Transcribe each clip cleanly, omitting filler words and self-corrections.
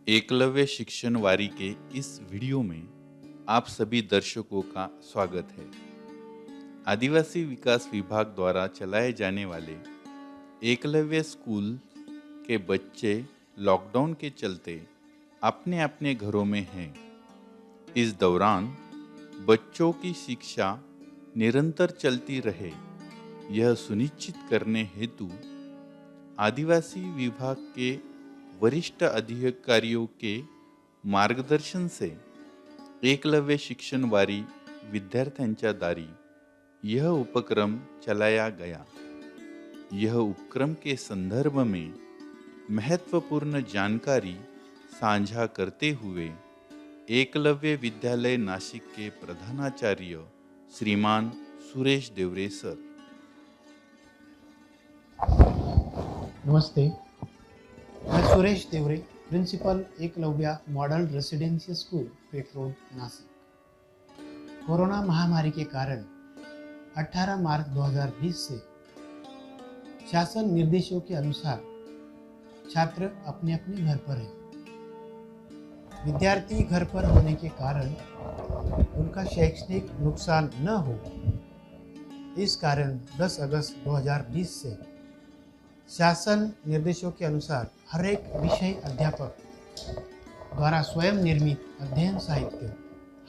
एकलव्य शिक्षण वारी के इस वीडियो में आप सभी दर्शकों का स्वागत है। आदिवासी विकास विभाग द्वारा चलाए जाने वाले एकलव्य स्कूल के बच्चे लॉकडाउन के चलते अपने अपने घरों में हैं। इस दौरान बच्चों की शिक्षा निरंतर चलती रहे, यह सुनिश्चित करने हेतु आदिवासी विभाग के वरिष्ठ अधिकारियों के मार्गदर्शन से एकलव्य शिक्षण वारी विद्यार्थ्यांच्या दारी यह उपक्रम चलाया गया। यह उपक्रम के संदर्भ में महत्वपूर्ण जानकारी साझा करते हुए एकलव्य विद्यालय नासिक के प्रधानाचार्य श्रीमान सुरेश देवरे सर। नमस्ते, मैं Suresh Devre, principal Eklavya model residential school, Peth road, Nashik. Corona महामारी के कारण 18 मार्च 2020 से शासन निर्देशों के अनुसार छात्र अपने अपने घर पर हैं। विद्यार्थी घर पर होने के कारण उनका शैक्षणिक नुकसान न हो, इस कारण 10 अगस्त 2020 से शासन निर्देशों के अनुसार हर एक विषय अध्यापक द्वारा स्वयं निर्मित अध्ययन साहित्य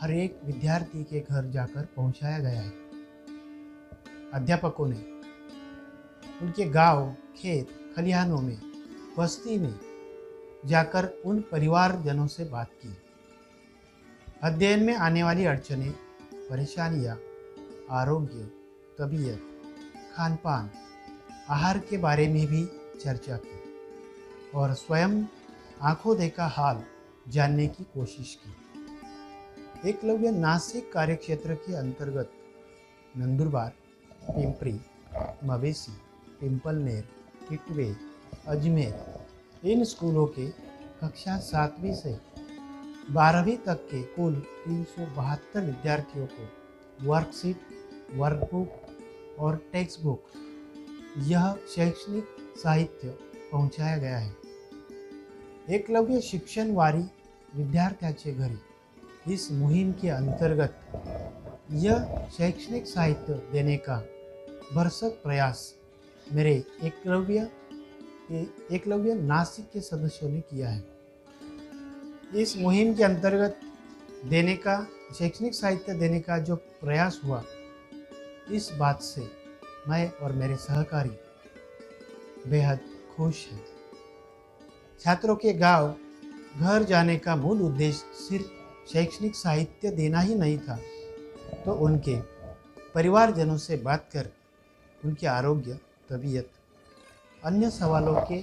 हर एक विद्यार्थी के घर जाकर पहुंचाया गया है। अध्यापकों ने उनके गांव, खेत, खलिहानों में, बस्ती में जाकर उन परिवारजनों से बात की। अध्ययन में आने वाली अड़चनें, परेशानियां, आरोग्य, तबीयत, खान पान, आहार के बारे में भी चर्चा की और स्वयं आंखों देखा हाल जानने की कोशिश की। एकलव्य नासिक कार्यक्षेत्र के अंतर्गत नंदुरबार, पिंपरी, मवेसी, पिंपलनेर, इटवे, अजमेर इन स्कूलों के कक्षा 7वीं से 12वीं तक के कुल 372 विद्यार्थियों को वर्कशीट, वर्कबुक और टेक्स्ट बुक यह शैक्षणिक साहित्य पहुंचाया गया है। एकलव्य शिक्षण वारी विद्यार्थ्यांचे घरी इस मुहिम के अंतर्गत यह शैक्षणिक साहित्य देने का भरसक प्रयास मेरे एकलव्य नासिक के सदस्यों ने किया है। इस मुहिम के अंतर्गत देने का शैक्षणिक साहित्य देने का जो प्रयास हुआ, इस बात से मैं और मेरे सहकारी बेहद खुश हैं। छात्रों के गांव घर जाने का मूल उद्देश्य सिर्फ शैक्षणिक साहित्य देना ही नहीं था, तो उनके परिवारजनों से बात कर उनके आरोग्य, तबीयत, अन्य सवालों के,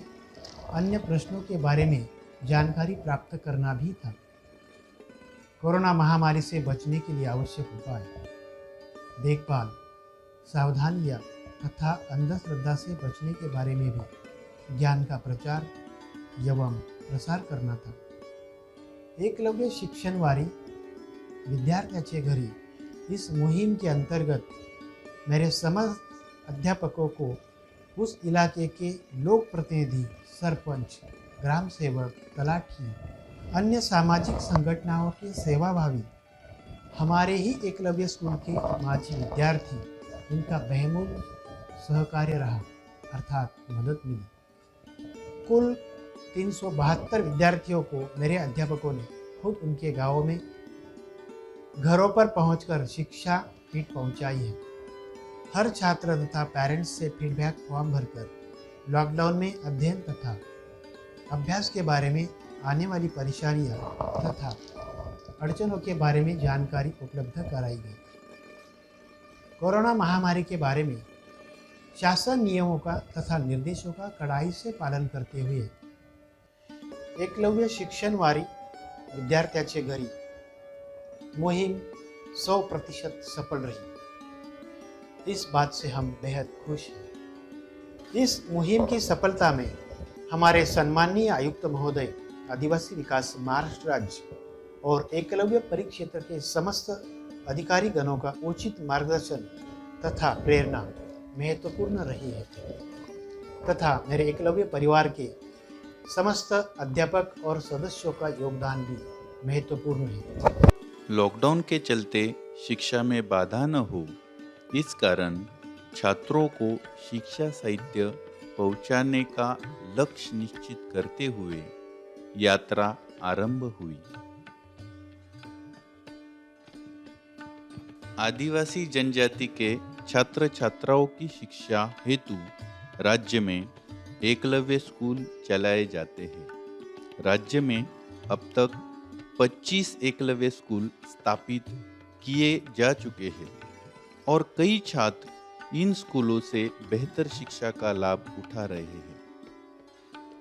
अन्य प्रश्नों के बारे में जानकारी प्राप्त करना भी था। कोरोना महामारी से बचने के लिए आवश्यक उपाय, देखभाल, सावधानियां तथा अंधश्रद्धा से बचने के बारे में भी ज्ञान का प्रचार एवं प्रसार करना था। एकलव्य शिक्षण वारी विद्यार्थ्यांचे घरी इस मुहिम के अंतर्गत मेरे समस्त अध्यापकों को उस इलाके के लोक प्रतिनिधि, सरपंच, ग्राम सेवक, तलाठी, अन्य सामाजिक संगठनों के सेवाभावी, हमारे ही एकलव्य स्कूल के माजी विद्यार्थी, इनका बेहद सहकार्य रहा, अर्थात मदद मिली। कुल 372 विद्यार्थियों को मेरे अध्यापकों ने खुद उनके गांवों में घरों पर पहुंचकर शिक्षा किट पहुंचाई है। हर छात्र तथा पेरेंट्स से फीडबैक फॉर्म भरकर लॉकडाउन में अध्ययन तथा अभ्यास के बारे में आने वाली परेशानियां तथा अड़चनों के बारे में जानकारी उपलब्ध कराई गई। कोरोना महामारी के बारे में शासन नियमों का तथा निर्देशों का कड़ाई से पालन करते हुए एकलव्य शिक्षण वारी विद्यार्थ्यांचे घरी मुहिम 100% सफल रही। इस बात से हम बेहद खुश हैं। इस मुहिम की सफलता में हमारे सम्माननीय आयुक्त महोदय, आदिवासी विकास महाराष्ट्र राज्य और एकलव्य परिक्षेत्र के समस्त अधिकारी गणों का उचित मार्गदर्शन तथा प्रेरणा महत्वपूर्ण रही है तथा मेरे एकलव्य परिवार के समस्त अध्यापक और सदस्यों का योगदान भी महत्वपूर्ण है। लॉकडाउन के चलते शिक्षा में बाधा न हो, इस कारण छात्रों को शिक्षा साहित्य पहुंचाने का लक्ष्य निश्चित करते हुए यात्रा आरंभ हुई। आदिवासी जनजाति के छात्र छात्राओं की शिक्षा हेतु राज्य में एकलव्य स्कूल चलाए जाते हैं। राज्य में अब तक 25 एकलव्य स्कूल स्थापित किए जा चुके हैं और कई छात्र इन स्कूलों से बेहतर शिक्षा का लाभ उठा रहे हैं।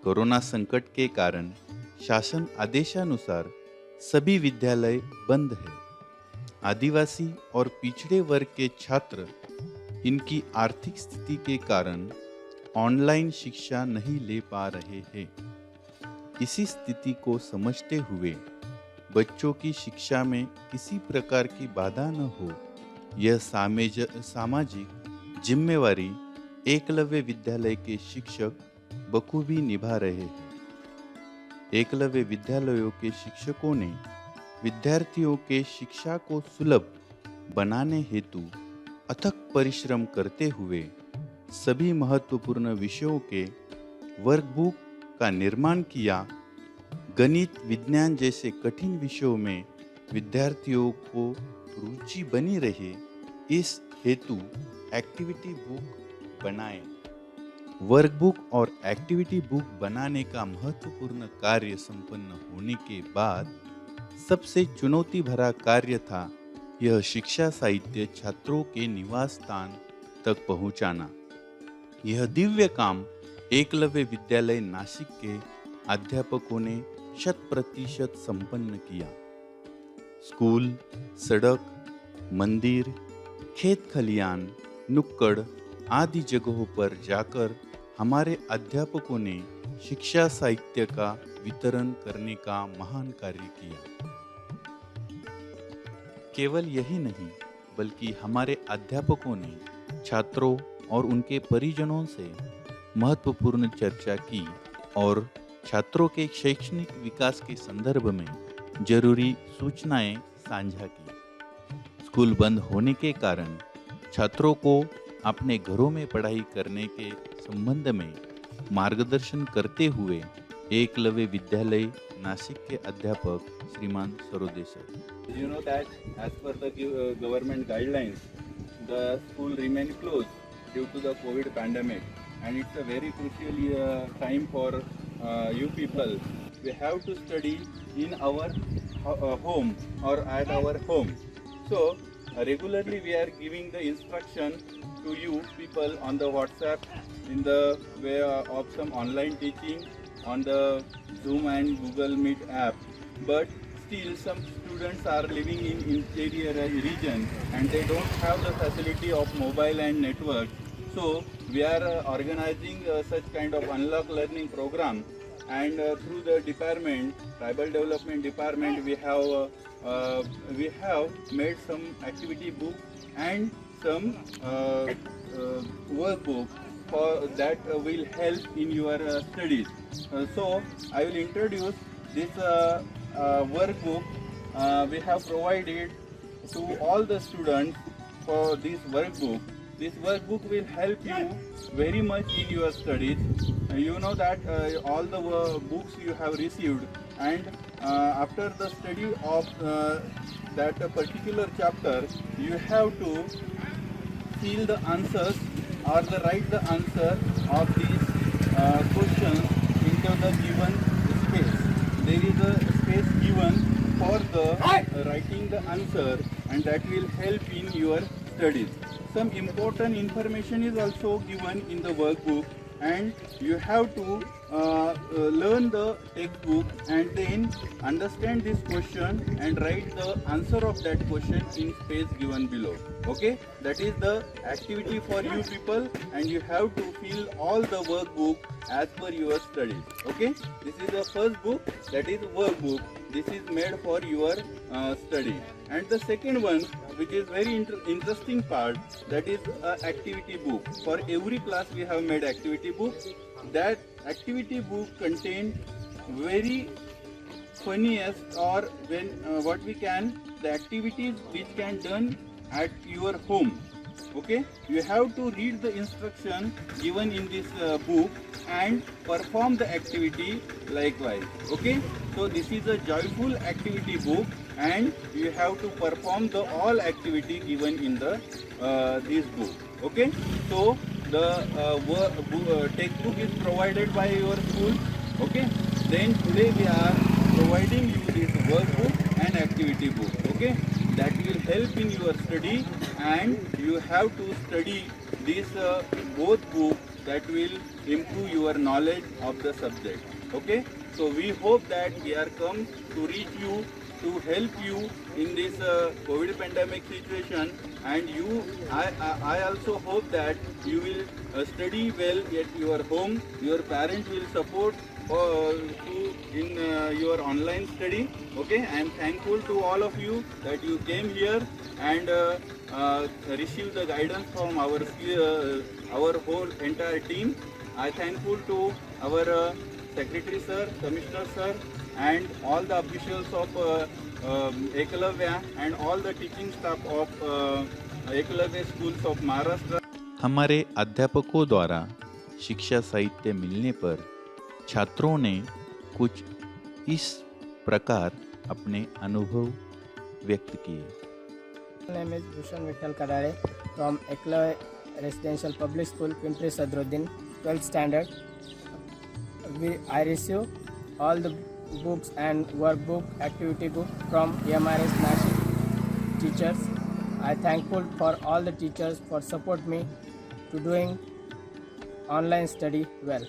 कोरोना संकट के कारण शासन आदेशानुसार सभी विद्यालय बंद है। आदिवासी और पिछड़े वर्ग के छात्र इनकी आर्थिक स्थिति के कारण ऑनलाइन शिक्षा नहीं ले पा रहे हैं। इसी स्थिति को समझते हुए बच्चों की शिक्षा में किसी प्रकार की बाधा न हो, यह सामाजिक जिम्मेवारी एकलव्य विद्यालय के शिक्षक बखूबी निभा रहे हैं। एकलव्य विद्यालयों के शिक्षकों ने विद्यार्थियों के शिक्षा को सुलभ बनाने हेतु अथक परिश्रम करते हुए सभी महत्वपूर्ण विषयों के वर्कबुक का निर्माण किया। गणित, विज्ञान जैसे कठिन विषयों में विद्यार्थियों को रुचि बनी रहे, इस हेतु एक्टिविटी बुक बनाए। वर्कबुक और एक्टिविटी बुक बनाने का महत्वपूर्ण कार्य संपन्न होने के बाद सबसे चुनौती भरा कार्य था यह शिक्षा साहित्य छात्रों के निवास स्थान तक पहुंचाना। यह दिव्य काम एकलव्य विद्यालय नासिक के अध्यापकों ने 100% संपन्न किया। स्कूल, सड़क, मंदिर, खेत खलियान, नुक्कड़ आदि जगहों पर जाकर हमारे अध्यापकों ने शिक्षा साहित्य का वितरण करने का महान कार्य किया। केवल यही नहीं, बल्कि हमारे अध्यापकों ने छात्रों और उनके परिजनों से महत्वपूर्ण चर्चा की और छात्रों के शैक्षणिक विकास के संदर्भ में जरूरी सूचनाएं साझा की। स्कूल बंद होने के कारण छात्रों को अपने घरों में पढ़ाई करने के संबंध में मार्गदर्शन करते हुए एकलव्य विद्यालय नासिक के अध्यापक श्रीमान Sarode sir. You know that as per the government guidelines, the school remain closed due to the COVID pandemic, and it's a very crucial time for you people. We have to study in our home or at our home. So regularly we are giving the instruction to you people on the WhatsApp in the way of some online teaching on the Zoom and Google Meet app, but still some students are living in interior region and they don't have the facility of mobile and network. So we are organizing such kind of unlock learning program, and through the department, tribal development department, we have made some activity book and some workbook for that will help in your studies. So I will introduce this workbook we have provided to all the students for this workbook. This workbook will help you very much in your studies. You know that all the books you have received, and after the study of that particular chapter, you have to fill the answers or write the answer of these questions into the given space. There is a space given for the writing the answer, and that will help in your studies. Some important information is also given in the workbook, and you have to learn the textbook and then understand this question and write the answer of that question in space given below. Okay, that is the activity for you people, and you have to fill all the workbook as per your studies. Okay, this is the first book, that is workbook. This is made for your study. And the second one, which is very interesting part, that is activity book. For every class we have made activity book. That activity book contain very funniest or when what we can the activities which can done at your home. Okay, you have to read the instruction given in this book and perform the activity likewise. Okay, so this is a joyful activity book and you have to perform the all activity given in the this book. Okay, so the textbook is provided by your school. Okay, then today we are providing you this workbook and activity book. Okay, that will help in your study and you have to study this both book that will improve your knowledge of the subject. Okay, so we hope that we are come to reach you to help you in this COVID pandemic situation, and I also hope that you will study well at your home. Your parents will support in your online study. Okay, I am thankful to all of you that you came here and received the guidance from our whole entire team. I thankful to our secretary sir, commissioner sir, and all the officials of Ekalavya and all the teaching staff of Ekalavya schools of Maharashtra. हमारे अध्यापकों द्वारा शिक्षा साहित्य मिलने पर छात्रों ने कुछ इस प्रकार अपने अनुभव व्यक्त किए। My name is Bhushan Vittal Kadare from Eklavya Residential Public School, Pimpri Sadruddin, 12th standard. I receive all the books and workbook, activity book from MRS Nashik teachers. I thankful for all the teachers for support me to doing online study well.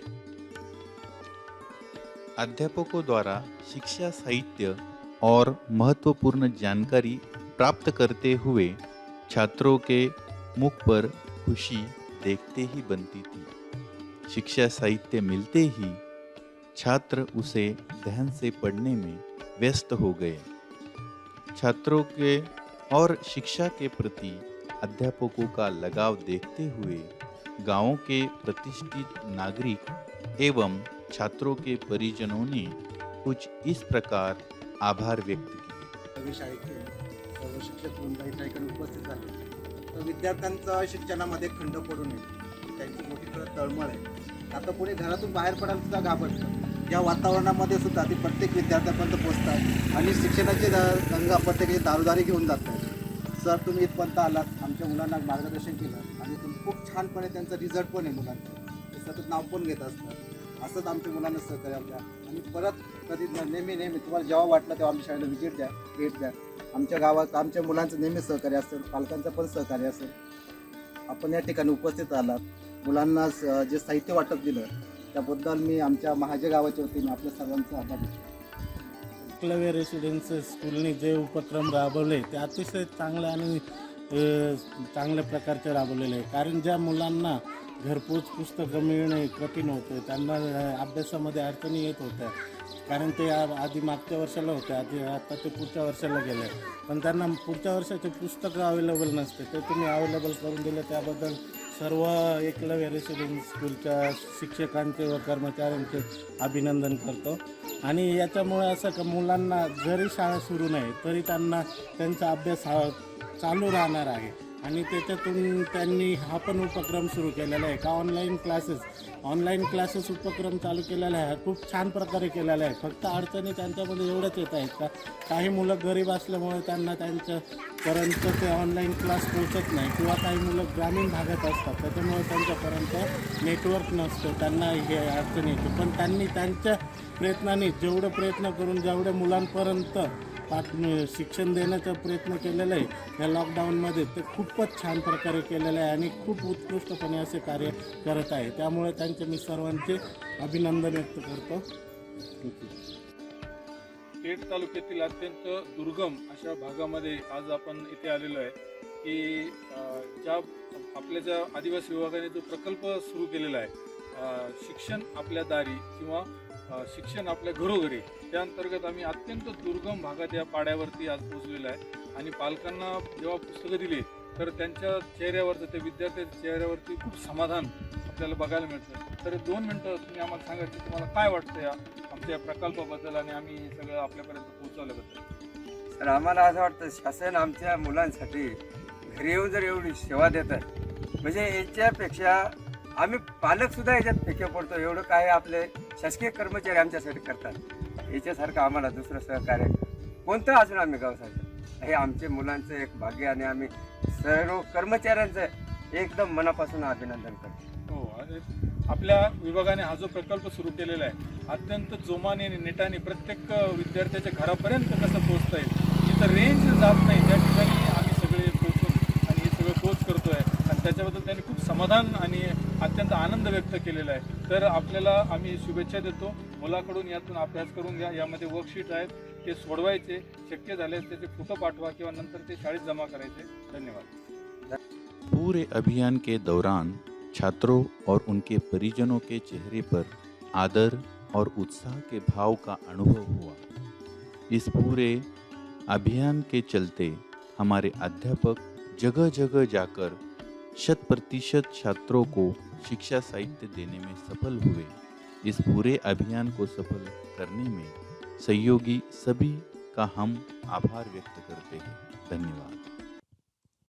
अध्यापकों द्वारा शिक्षा साहित्य और महत्वपूर्ण जानकारी प्राप्त करते हुए छात्रों के मुख पर खुशी देखते ही बनती थी। शिक्षा साहित्य मिलते ही छात्र उसे ध्यान से पढ़ने में व्यस्त हो गए। छात्रों के और शिक्षा के प्रति अध्यापकों का लगाव देखते हुए गांवों के प्रतिष्ठित नागरिक एवं छात्रों के परिजनों ने कुछ इस प्रकार आभार व्यक्त किए। शाळेचे सर्व शिक्षक वृंद इथे इकडे उपस्थित झाले तर विद्यार्थ्यांचं शिक्षणामध्ये खंड पडू नये त्यांची मोठी तळमळ आहे। आता पुढे घरातून बाहेर पडायला सुद्धा घाबरतात। या वातावरणामध्ये सुद्धा ती प्रत्येक विद्यार्थ्यापर्यंत पोहोचतात आणि शिक्षणाचे गंगा प्रत्येकाची दारोदारी घेऊन जातात। सर तुम्ही इथपर्यंत आलात, आमच्या मुलांना मार्गदर्शन केलं आणि तुम्ही खूप छानपणे त्यांचं रिझल्ट पण आहे मुलांचं, ते सतत नाव पण घेत असतात। असंच आमच्या मुलांना सहकार्य द्या आणि परत कधी नेहमी तुम्हाला जेव्हा वाटलं तेव्हा आमच्या शाळेला व्हिजिट द्या, भेट द्या। आमच्या गावात आमच्या मुलांचं नेहमी सहकार्य असेल, पालकांचं पण सहकार्य असेल। आपण या ठिकाणी उपस्थित आलात, मुलांना जे साहित्य वाटप दिलं त्याबद्दल मी आमच्या महाजे गावाच्या वतीने आपल्या सर्वांचा आभार मानतो। एकलव्य रेसिडेन्शियल स्कूलने जे उपक्रम राबवले ते अतिशय चांगले आणि चांगल्या प्रकारचे राबवलेले आहे। कारण ज्या मुलांना घरपोच पुस्तकं मिळणे कठीण होतं, त्यांना अभ्यासामध्ये अडचणी येत होत्या, कारण ते आधी मागच्या वर्षाला होते, आता ते पुढच्या वर्षाला गेले, पण त्यांना पुढच्या वर्षाचे पुस्तकं अवेलेबल नसते, ते तुम्ही अवेलेबल करून दिले त्याबद्दल सर्व एकलव्य रेसिडेन्स स्कूलच्या शिक्षकांचे व कर्मचाऱ्यांचे अभिनंदन करतो। आणि याच्यामुळे असं का मुलांना जरी शाळा सुरू नाही तरी त्यांना त्यांचा अभ्यास हा चालू राहणार आहे। आणि त्याच्यातून त्यांनी हा पण उपक्रम सुरू केलेला आहे का ऑनलाईन क्लासेस उपक्रम चालू केलेला आहे, खूप छान प्रकारे केलेला आहे। फक्त अडचणी त्यांच्यामध्ये एवढंच येत आहेत का काही मुलं गरीब असल्यामुळे त्यांना त्यांच्यापर्यंत ते ऑनलाईन क्लास पोहोचत नाही, किंवा काही मुलं ग्रामीण भागात असतात त्याच्यामुळे त्यांच्यापर्यंत नेटवर्क नसतं, त्यांना हे अडचणी येते। पण त्यांनी त्यांच्या प्रयत्नाने जेवढं प्रयत्न करून जेवढ्या मुलांपर्यंत शिक्षण देण्याचा प्रयत्न केलेला आहे या लॉकडाऊनमध्ये, ते खूपच छान प्रकारे केलेलं आहे आणि खूप उत्कृष्टपणे असे कार्य करत आहे। त्यामुळे त्यांचे मी सर्वांचे अभिनंदन व्यक्त करतो। पेठ तालुक्यातील अत्यंत दुर्गम अशा भागामध्ये आज आपण इथे आलेलो आहे की ज्या आदिवासी विभागाने जो प्रकल्प सुरू केलेला आहे शिक्षण आपल्या दारी किंवा शिक्षण आपल्या घरोघरी, त्या अंतर्गत आम्ही अत्यंत दुर्गम भागात या पाड्यावरती आज पोहोचलेलो आहे। आणि पालकांना जेव्हा पुस्तकं दिली तर त्यांच्या चेहऱ्यावरचं, त्या विद्यार्थ्यांच्या चेहऱ्यावरती खूप समाधान आपल्याला बघायला मिळतं. तर 2 मिनटं तुम्ही आम्हाला सांगा की तुम्हाला काय वाटतं या आमच्या या प्रकल्पाबद्दल आणि आम्ही हे सगळं आपल्यापर्यंत पोहोचवल्याबद्दल. तर आम्हाला असं वाटतं शासन आमच्या मुलांसाठी घरी येऊन जर एवढी सेवा देतात, म्हणजे याच्यापेक्षा आम्ही पालकसुद्धा याच्यात फेके पडतो, एवढं काय आपले शासकीय कर्मचारी आमच्यासाठी करतात. याच्यासारखं आम्हाला दुसरं सहकार्य कोणतं अजून आम्ही गावसाठी हे आमच्या मुलांचं एक भाग्य आणि आम्ही सर्व कर्मचाऱ्यांचं एकदम मनापासून अभिनंदन करतो. हो, आणि आपल्या विभागाने हा जो प्रकल्प सुरू केलेला आहे अत्यंत जोमाने आणि नेटाने प्रत्येक विद्यार्थ्याच्या घरापर्यंत कसं पोहोचता येईल, जिथं रेंज जात नाही त्या ठिकाणी आम्ही सगळे पोहोचून आणि हे सगळं पोच करतोय आणि त्याच्याबद्दल त्यांनी खूप समाधान आणि अत्यंत आनंद व्यक्त केलेला आहे. तर आपल्याला आम्ही शुभेच्छा देतो. मुलाकडून यातून अभ्यास करून घ्या. यामध्ये वर्कशीट आहेत ते सोडवायचे, शक्य झाल्यास त्याचे फोटो पाठवा किंवा नंतर ते शाळेत जमा करायचे. धन्यवाद. पूरे अभियान के दौरान छात्रों और उनके परिजनों के चेहरे पर आदर और उत्साह के भाव का अनुभव हुआ। इस पूरे अभियान के चलते हमारे अध्यापक जगह जगह जाकर 100% छात्रों को शिक्षा साहित्य देने में सफल हुए। इस पूरे अभियान को सफल करने में सहयोगी सभी का हम आभार व्यक्त करते हैं। धन्यवाद।